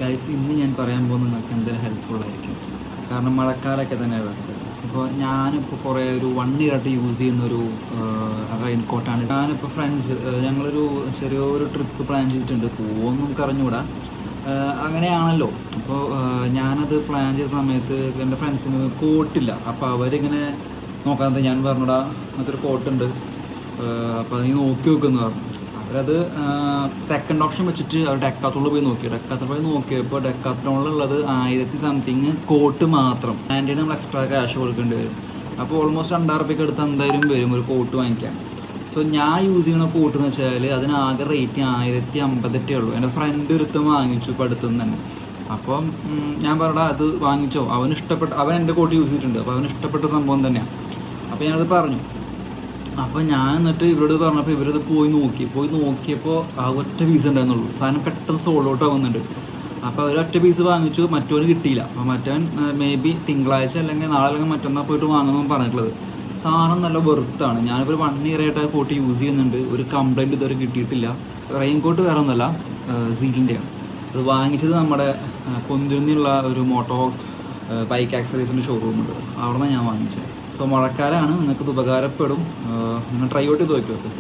Guys, ഇന്ന് ഞാൻ പറയാൻ പോകുന്നത് നിങ്ങൾക്ക് എന്തെങ്കിലും ഹെൽപ്ഫുള്ളായിരിക്കും. കാരണം മഴക്കാലമൊക്കെ തന്നെ വരുന്നത്. ഇപ്പോൾ ഞാനിപ്പോൾ കുറേ ഒരു 1 ഇയറായിട്ട് യൂസ് ചെയ്യുന്നൊരു റെയിൻകോട്ടാണ്. ഞാനിപ്പോൾ ഫ്രണ്ട്സ് ഞങ്ങളൊരു ചെറിയൊരു ട്രിപ്പ് പ്ലാൻ ചെയ്തിട്ടുണ്ട്. പോകുമെന്ന് നമുക്ക് അറിഞ്ഞുകൂടാ, അങ്ങനെയാണല്ലോ. അപ്പോൾ ഞാനത് പ്ലാൻ ചെയ്ത സമയത്ത് എൻ്റെ ഫ്രണ്ട്സിന് കോട്ടില്ല. അപ്പോൾ അവരിങ്ങനെ നോക്കാതെ ഞാൻ പറഞ്ഞുകൂടാ അങ്ങനത്തെ ഒരു കോട്ടുണ്ട്, അപ്പോൾ നീ നോക്കി നോക്കുമെന്ന് പറഞ്ഞു. അവരത് സെക്കൻഡ് ഓപ്ഷൻ വെച്ചിട്ട് അവർ ഡെക്കാത്തോളിൽ പോയി നോക്കി. ഡെക്കാത്തോളിൽ നോക്കിയപ്പോൾ ഡെക്കാത്തോളിലുള്ളത് 1000 സംതിങ് കോട്ട് മാത്രം. ആൻറ്റിന് നമ്മൾ എക്സ്ട്രാ ക്യാഷ് കൊടുക്കേണ്ടി വരും. അപ്പോൾ ഓൾമോസ്റ്റ് 2000 റുപ്യക്ക് അടുത്ത് എന്തായാലും വരും ഒരു കോട്ട് വാങ്ങിക്കാൻ. സോ ഞാൻ യൂസ് ചെയ്യുന്ന കോട്ട് എന്ന് വെച്ചാൽ അതിനാകെ റേറ്റ് 1058 ഉള്ളൂ. എൻ്റെ ഫ്രണ്ട് ഒരുത്തം വാങ്ങിച്ചു ഇപ്പോൾ അടുത്തുനിന്ന് തന്നെ. അപ്പം ഞാൻ പറഞ്ഞാൽ അത് വാങ്ങിച്ചോ, അവൻ എൻ്റെ കോട്ട് യൂസ് ചെയ്തിട്ടുണ്ട്. അപ്പോൾ അവന് ഇഷ്ടപ്പെട്ട സംഭവം തന്നെയാണ്. അപ്പോൾ ഞാനത് പറഞ്ഞു. അപ്പോൾ ഞാൻ എന്നിട്ട് ഇവരോട് പറഞ്ഞപ്പോൾ ഇവരത് പോയി നോക്കിയപ്പോൾ ആ ഒറ്റ പീസ് ഉണ്ടായിരുന്നുള്ളൂ. സാധനം പെട്ടെന്ന് സോൾഡ് ഔട്ട് ആവുന്നുണ്ട്. അപ്പോൾ അവരൊറ്റ പീസ് വാങ്ങിച്ചു, മറ്റവന് കിട്ടിയില്ല. അപ്പോൾ മറ്റവൻ മേ ബി തിങ്കളാഴ്ച അല്ലെങ്കിൽ നാളെ അല്ലെങ്കിൽ മറ്റന്നാൾ പോയിട്ട് വാങ്ങുമെന്ന് പറഞ്ഞിട്ടുള്ളത്. സാധനം നല്ല വെറുത്താണ്. ഞാനിപ്പോൾ 1 ഇയറായിട്ട് ആ കോട്ട് യൂസ് ചെയ്യുന്നുണ്ട്. ഒരു കംപ്ലൈൻറ്റ് ഇതുവരെ കിട്ടിയിട്ടില്ല. റെയിൻ കോട്ട് വേറെ ഒന്നുമല്ല, സീലിൻ്റെയാണ്. അത് വാങ്ങിച്ചത് നമ്മുടെ പൊന്തിരുന്നുള്ള ഒരു മോട്ടോഹോക്സ് ബൈക്ക് ആക്സറീസിൻ്റെ ഷോറൂമുണ്ട്, അവിടെ നിന്നാണ് ഞാൻ വാങ്ങിച്ചത്. സോ മഴക്കാലമാണ്, നിങ്ങൾക്കിത് ഉപകാരപ്പെടും. നിങ്ങൾ ട്രൈ ഔട്ട് ചെയ്ത് നോക്കി.